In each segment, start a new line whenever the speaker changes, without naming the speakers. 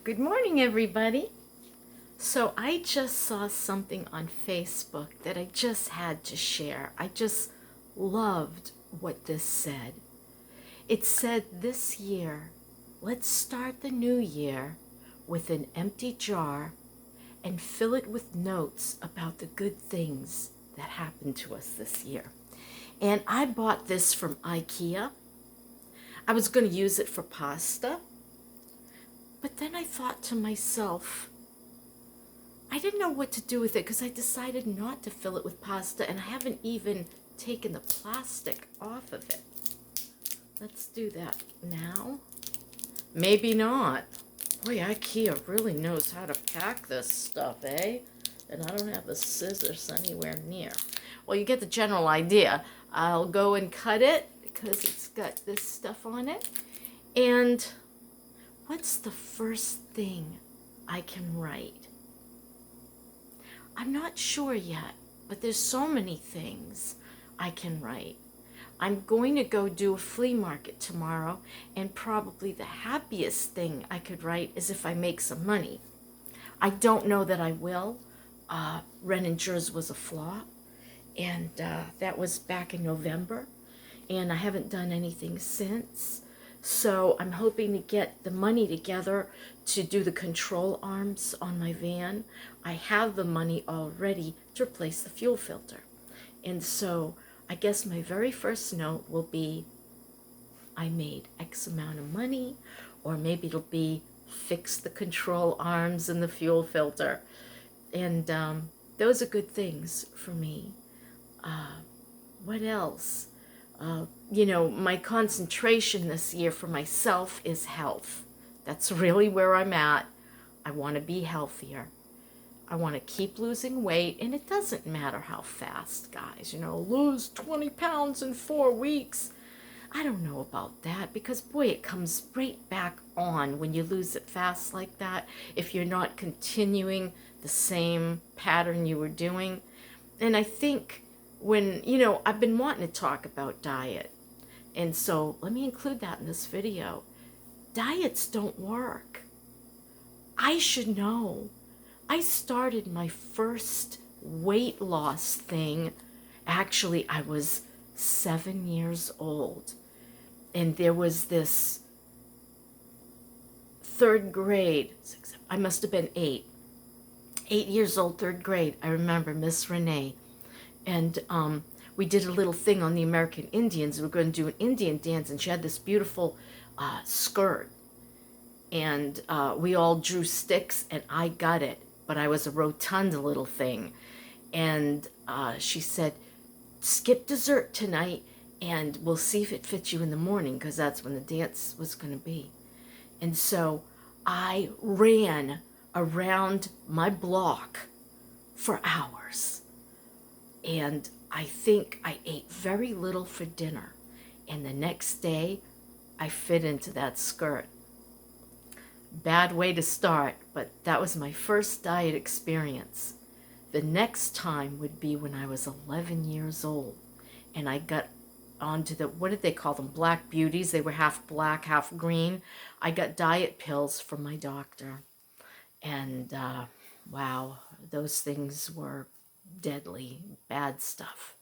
Good morning, everybody. So I just saw something on Facebook that I just had to share. I just loved what this said. It said, this year, let's start the new year with an empty jar and fill it with notes about the good things that happened to us this year. And I bought this from IKEA. I was going to use it for pasta. But then I thought to myself, I didn't know what to do with it because I decided not to fill it with pasta, and I haven't even taken the plastic off of it. Let's do that now. Maybe not. Boy, IKEA really knows how to pack this stuff, eh? And I don't have the scissors anywhere near. Well, you get the general idea. I'll go and cut it because it's got this stuff on it. And what's the first thing I can write? I'm not sure yet, but there's so many things I can write. I'm going to go do a flea market tomorrow, and probably the happiest thing I could write is if I make some money. I don't know that I will. Renninger's was a flop, and that was back in November, and I haven't done anything since. So I'm hoping to get the money together to do the control arms on my van. I have the money already to replace the fuel filter. And so I guess my very first note will be, I made X amount of money, or maybe it'll be fix the control arms and the fuel filter. And those are good things for me. What else? My concentration this year for myself is health. That's really where I'm at. I want to be healthier. I want to keep losing weight, and it doesn't matter how fast, guys. Lose 20 pounds in 4 weeks. I don't know about that because, boy, it comes right back on when you lose it fast like that if you're not continuing the same pattern you were doing. And I think I've been wanting to talk about diet. And so let me include that in this video. Diets don't work. I should know. I started my first weight loss thing. Actually, I was 7 years old. And there was this third grade. I must have been 8. 8 years old, third grade. I remember Miss Renee. And we did a little thing on the American Indians. We were going to do an Indian dance, and she had this beautiful skirt. And we all drew sticks, and I got it. But I was a rotund little thing. And she said, skip dessert tonight, and we'll see if it fits you in the morning, because that's when the dance was going to be. And so I ran around my block for hours. And I think I ate very little for dinner. And the next day, I fit into that skirt. Bad way to start, but that was my first diet experience. The next time would be when I was 11 years old. And I got onto what did they call them? Black beauties. They were half black, half green. I got diet pills from my doctor. And wow, those things were deadly, bad stuff.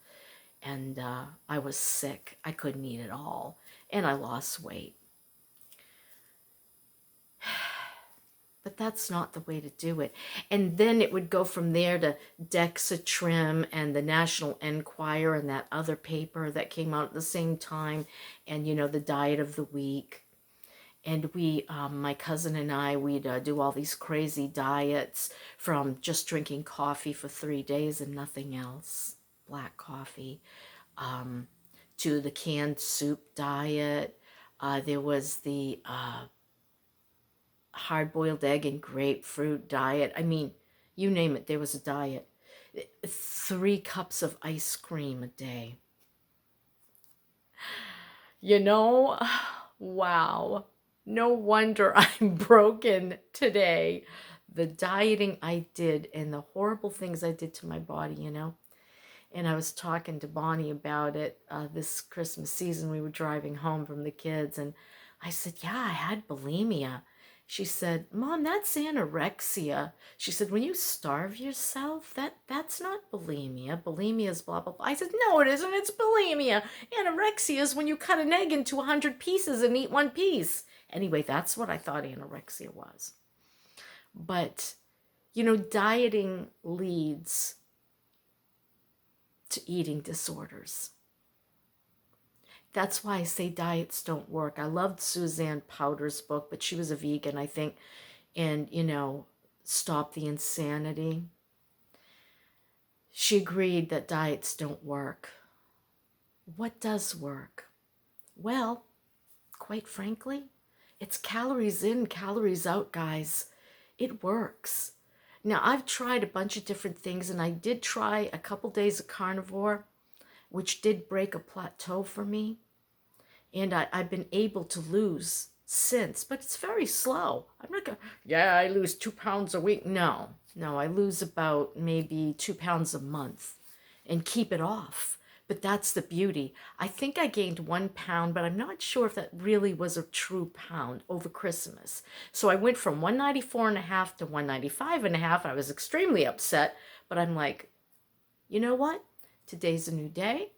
And I was sick. I couldn't eat at all. And I lost weight. But that's not the way to do it. And then it would go from there to Dexatrim and the National Enquirer and that other paper that came out at the same time. And, the diet of the week. And we, my cousin and I, we'd do all these crazy diets, from just drinking coffee for 3 days and nothing else, black coffee, to the canned soup diet. There was the hard-boiled egg and grapefruit diet. I mean, you name it, there was a diet. 3 cups of ice cream a day. Wow. No wonder I'm broken today. The dieting I did and the horrible things I did to my body, And I was talking to Bonnie about it this Christmas season. We were driving home from the kids, and I said, yeah, I had bulimia. She said, Mom, that's anorexia. She said, when you starve yourself, that's not bulimia. Bulimia is blah, blah, blah. I said, no, it isn't. It's bulimia. Anorexia is when you cut an egg into 100 pieces and eat one piece. Anyway, that's what I thought anorexia was. But, dieting leads to eating disorders. That's why I say diets don't work. I loved Suzanne Powder's book, but she was a vegan, I think, and, Stop the Insanity. She agreed that diets don't work. What does work? Well, quite frankly, it's calories in, calories out, guys. It works. Now, I've tried a bunch of different things, and I did try a couple days of carnivore, which did break a plateau for me. And I've been able to lose since, but it's very slow. I'm not going, I lose 2 pounds a week. No, I lose about maybe 2 pounds a month and keep it off. But that's the beauty. I think I gained 1 pound, but I'm not sure if that really was a true pound over Christmas. So I went from 194.5 to 195.5. I was extremely upset, but I'm like, you know what? Today's a new day.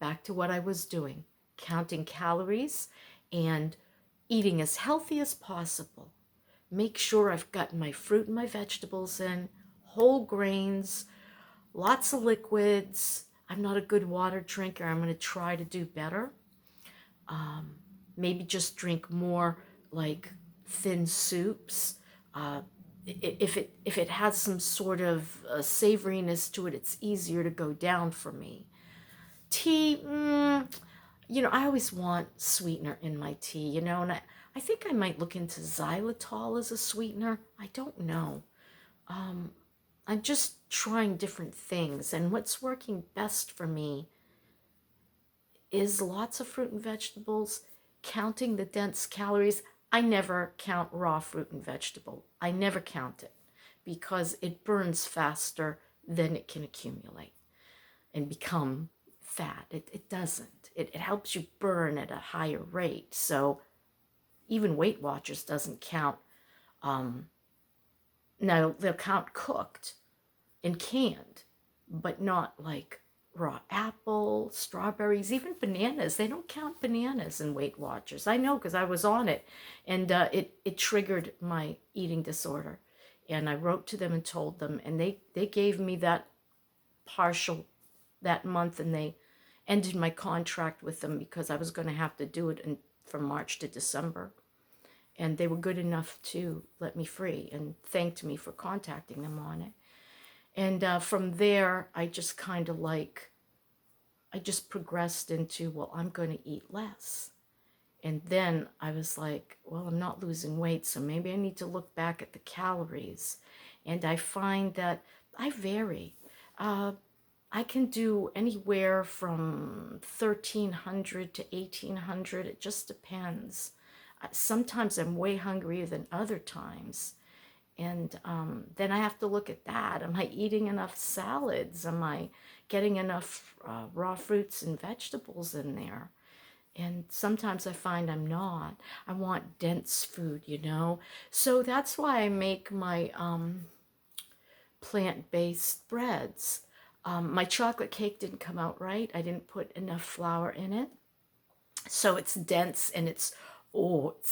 Back to what I was doing. Counting calories and eating as healthy as possible. Make sure I've gotten my fruit and my vegetables in, whole grains, lots of liquids. I'm not a good water drinker. I'm going to try to do better. Maybe just drink more like thin soups. If it has some sort of savoriness to it, it's easier to go down for me. Tea, I always want sweetener in my tea, and I think I might look into xylitol as a sweetener. I don't know. I'm just trying different things, and what's working best for me is lots of fruit and vegetables, counting the dense calories. I never count raw fruit and vegetable. I never count it because it burns faster than it can accumulate and become fat. It doesn't. It helps you burn at a higher rate. So even Weight Watchers doesn't count. Now they'll count cooked and canned, but not like raw apple, strawberries, even bananas. They don't count bananas in Weight Watchers. I know because I was on it, and it triggered my eating disorder. And I wrote to them and told them, and they gave me that partial that month, and they ended my contract with them because I was going to have to do it from March to December. And they were good enough to let me free and thanked me for contacting them on it. And from there, I just kind of I just progressed into, well, I'm going to eat less. And then I was like, well, I'm not losing weight, so maybe I need to look back at the calories. And I find that I vary. I can do anywhere from 1,300 to 1,800. It just depends. Sometimes I'm way hungrier than other times. And then I have to look at that. Am I eating enough salads? Am I getting enough raw fruits and vegetables in there? And sometimes I find I'm not. I want dense food, So that's why I make my plant-based breads. My chocolate cake didn't come out right. I didn't put enough flour in it. So it's dense and it's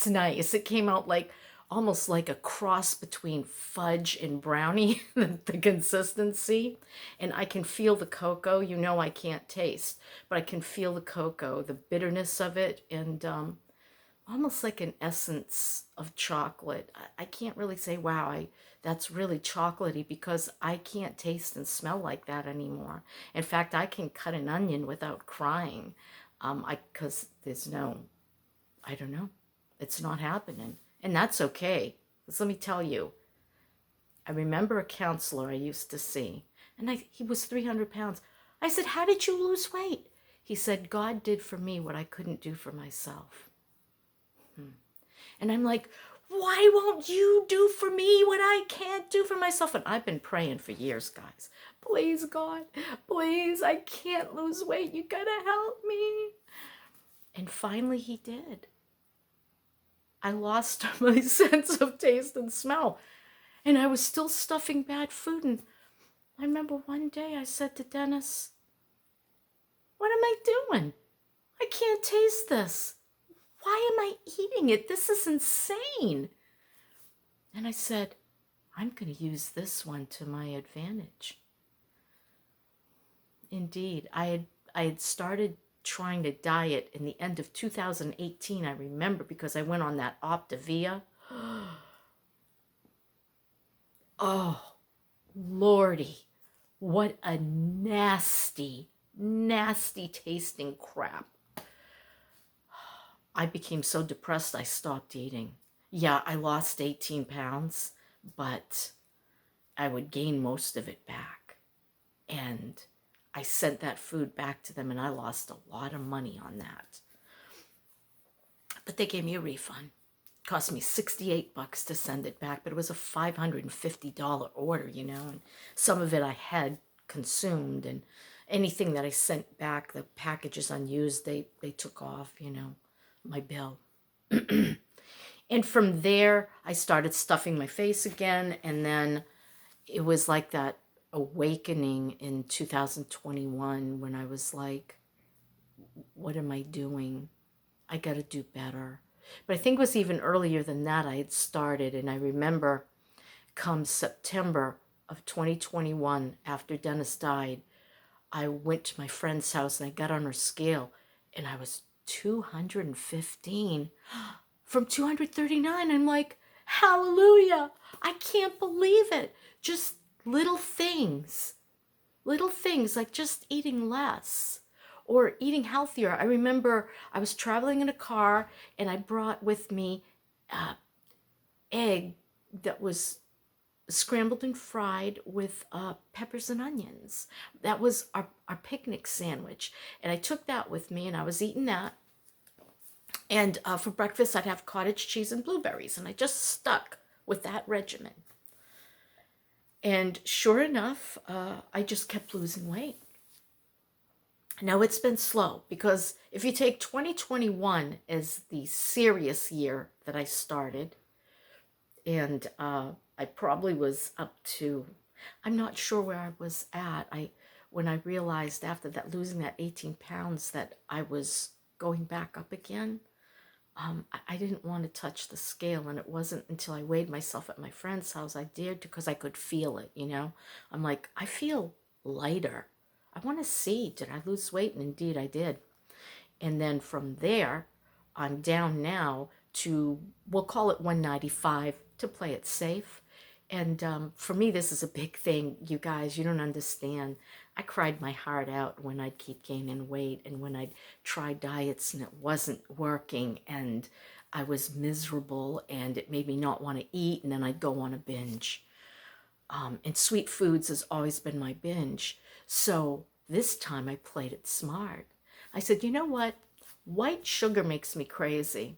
nice. It came out almost like a cross between fudge and brownie, the consistency. And I can feel the cocoa. I can't taste, but I can feel the cocoa, the bitterness of it, and almost like an essence of chocolate. I can't really say, wow, that's really chocolatey, because I can't taste and smell like that anymore. In fact, I can cut an onion without crying, because I don't know, it's not happening. And that's okay. Because let me tell you, I remember a counselor I used to see, and he was 300 pounds. I said, how did you lose weight? He said, God did for me what I couldn't do for myself. And I'm like, why won't you do for me what I can't do for myself? And I've been praying for years, guys. Please, God, please, I can't lose weight. You gotta help me. And finally he did. I lost my sense of taste and smell. And I was still stuffing bad food. And I remember one day I said to Dennis, what am I doing? I can't taste this. Why am I eating it? This is insane. And I said, I'm going to use this one to my advantage. Indeed, I had started trying to diet in the end of 2018, I remember, because I went on that Optavia. Oh, Lordy, what a nasty, nasty tasting crap. I became so depressed I stopped eating. Yeah, I lost 18 pounds, but I would gain most of it back. And I sent that food back to them and I lost a lot of money on that. But they gave me a refund. It cost me $68 to send it back, but it was a $550 order, you know, and some of it I had consumed, and anything that I sent back, the packages unused, they took off, you know, my bill. And from there, I started stuffing my face again, and then it was like that awakening in 2021 when I was like, what am I doing? I got to do better. But I think it was even earlier than that I had started. And I remember come September of 2021, after Dennis died, I went to my friend's house and I got on her scale and I was 215 from 239. I'm like, hallelujah. I can't believe it. Just little things like just eating less or eating healthier. I remember I was traveling in a car and I brought with me egg that was scrambled and fried with peppers and onions. That was our picnic sandwich. And I took that with me and I was eating that. And for breakfast, I'd have cottage cheese and blueberries. And I just stuck with that regimen. And sure enough, I just kept losing weight. Now, it's been slow because if you take 2021 as the serious year that I started, and I probably was up to, I'm not sure where I was at. When I realized after that, losing that 18 pounds, that I was going back up again, I didn't want to touch the scale. And it wasn't until I weighed myself at my friend's house I dared to, because I could feel it, you know. I'm like, I feel lighter. I want to see, did I lose weight? And indeed I did. And then from there, I'm down now to, we'll call it 195 to play it safe. And for me, this is a big thing, you guys. You don't understand. I cried my heart out when I'd keep gaining weight and when I'd try diets and it wasn't working and I was miserable and it made me not want to eat, and then I'd go on a binge. And sweet foods has always been my binge. So this time I played it smart. I said, you know what? White sugar makes me crazy.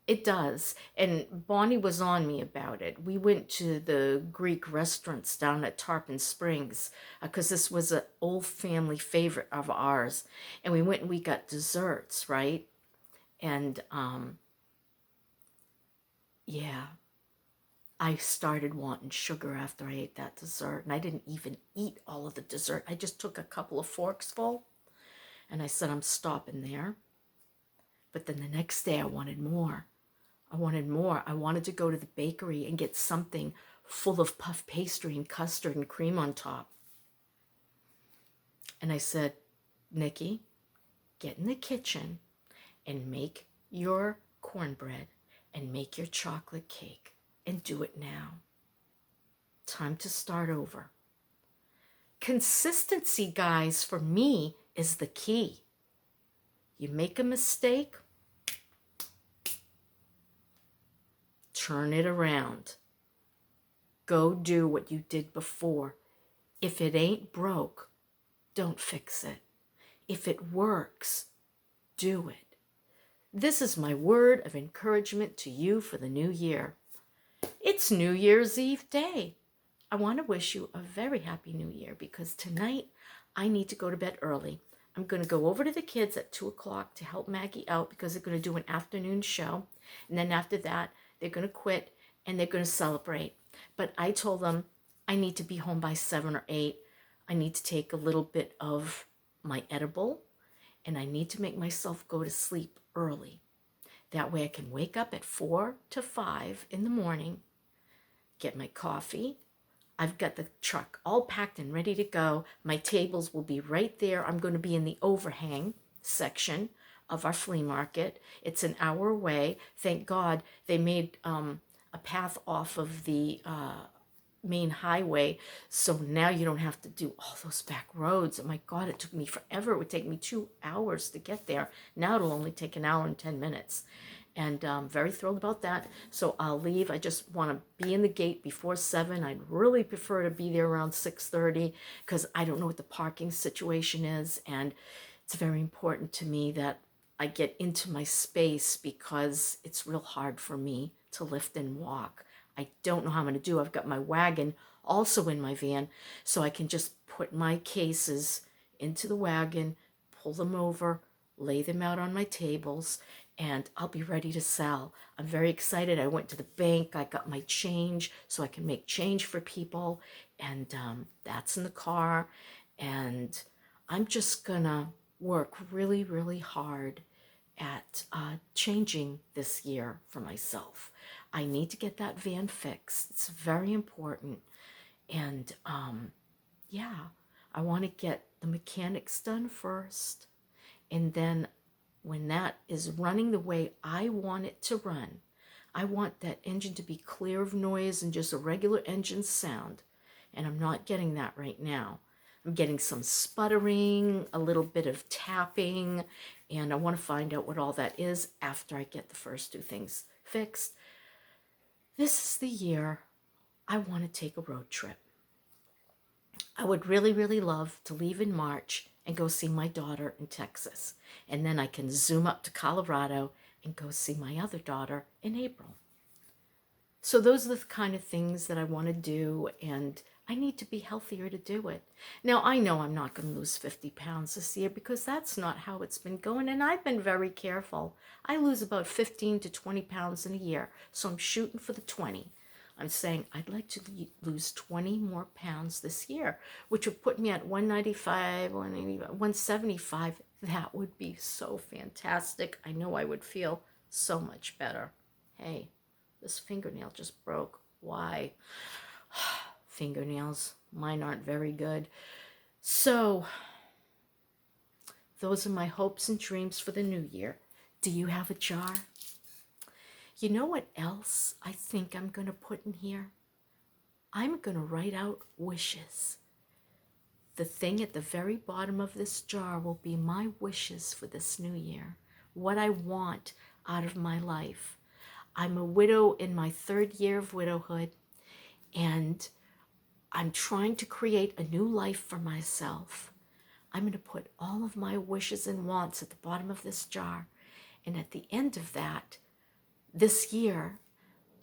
It does. And Bonnie was on me about it. We went to the Greek restaurants down at Tarpon Springs because this was an old family favorite of ours. And we went and we got desserts, right? And yeah, I started wanting sugar after I ate that dessert. And I didn't even eat all of the dessert. I just took a couple of forks full. And I said, I'm stopping there. But then the next day I wanted more. I wanted more. I wanted to go to the bakery and get something full of puff pastry and custard and cream on top. And I said, Nikki, get in the kitchen and make your cornbread and make your chocolate cake and do it now. Time to start over. Consistency, guys, for me is the key. You make a mistake, turn it around. Go do what you did before. If it ain't broke, don't fix it. If it works, do it. This is my word of encouragement to you for the new year. It's New Year's Eve day. I want to wish you a very happy new year because tonight I need to go to bed early. I'm going to go over to the kids at 2 o'clock to help Maggie out because they're going to do an afternoon show. And then after that, they're going to quit and they're going to celebrate. But I told them I need to be home by 7 or 8. I need to take a little bit of my edible and I need to make myself go to sleep early. That way I can wake up at 4 to 5 in the morning, get my coffee. I've got the truck all packed and ready to go. My tables will be right there. I'm going to be in the overhang section of our flea market. It's an hour away. Thank God they made a path off of the main highway, so now you don't have to do all those back roads. Oh my God, it took me forever. It would take me 2 hours to get there. Now it'll only take an hour and 10 minutes. And I'm very thrilled about that. So I'll leave. I just want to be in the gate before 7. I'd really prefer to be there around 6:30 because I don't know what the parking situation is. And it's very important to me that I get into my space because it's real hard for me to lift and walk. I don't know how I'm going to do. I've got my wagon also in my van, so I can just put my cases into the wagon, pull them over, lay them out on my tables, and I'll be ready to sell. I'm very excited. I went to the bank. I got my change so I can make change for people, and that's in the car. And I'm just going to work really, really hard at changing this year for myself. I need to get that van fixed. It's very important. And yeah, I want to get the mechanics done first. And then when that is running the way I want it to run, I want that engine to be clear of noise and just a regular engine sound. And I'm not getting that right now. I'm getting some sputtering, a little bit of tapping, and I want to find out what all that is after I get the first 2 things fixed. This is the year I want to take a road trip. I would really, really love to leave in March and go see my daughter in Texas. And then I can zoom up to Colorado and go see my other daughter in April. So those are the kind of things that I want to do, and I need to be healthier to do it. Now, I know I'm not going to lose 50 pounds this year because that's not how it's been going, and I've been very careful. I lose about 15 to 20 pounds in a year, so I'm shooting for the 20. I'm saying I'd like to lose 20 more pounds this year, which would put me at 195, 175. That would be so fantastic. I know I would feel so much better. Hey, this fingernail just broke. Why? Fingernails, mine aren't very good. So, those are my hopes and dreams for the new year. Do you have a jar? You know what else I think I'm going to put in here? I'm going to write out wishes. The thing at the very bottom of this jar will be my wishes for this new year. What I want out of my life. I'm a widow in my 3rd year of widowhood, and I'm trying to create a new life for myself. I'm going to put all of my wishes and wants at the bottom of this jar. And at the end of that, this year,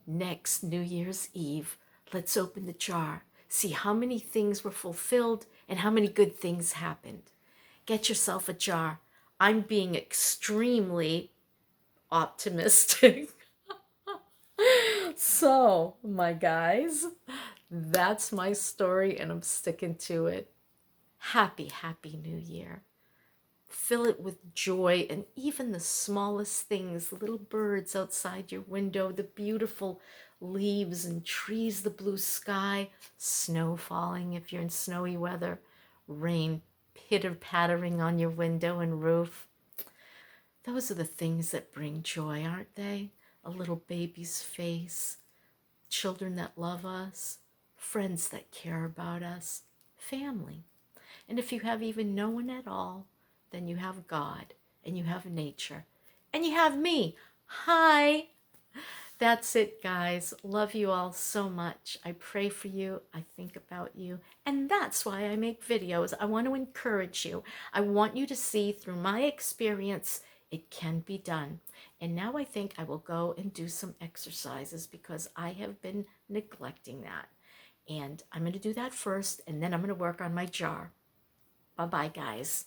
next New Year's Eve, let's open the jar. See how many things were fulfilled and how many good things happened. Get yourself a jar. I'm being extremely optimistic. So, my guys, that's my story and I'm sticking to it. Happy, happy New Year. Fill it with joy and even the smallest things, the little birds outside your window, the beautiful leaves and trees, the blue sky, snow falling if you're in snowy weather, rain pitter-pattering on your window and roof. Those are the things that bring joy, aren't they? A little baby's face, children that love us, friends that care about us, family. And if you have even no one at all, then you have God, and you have nature, and you have me. Hi! That's it, guys. Love you all so much. I pray for you. I think about you. And that's why I make videos. I want to encourage you. I want you to see through my experience, it can be done. And now I think I will go and do some exercises because I have been neglecting that. And I'm going to do that first, and then I'm going to work on my jar. Bye-bye, guys.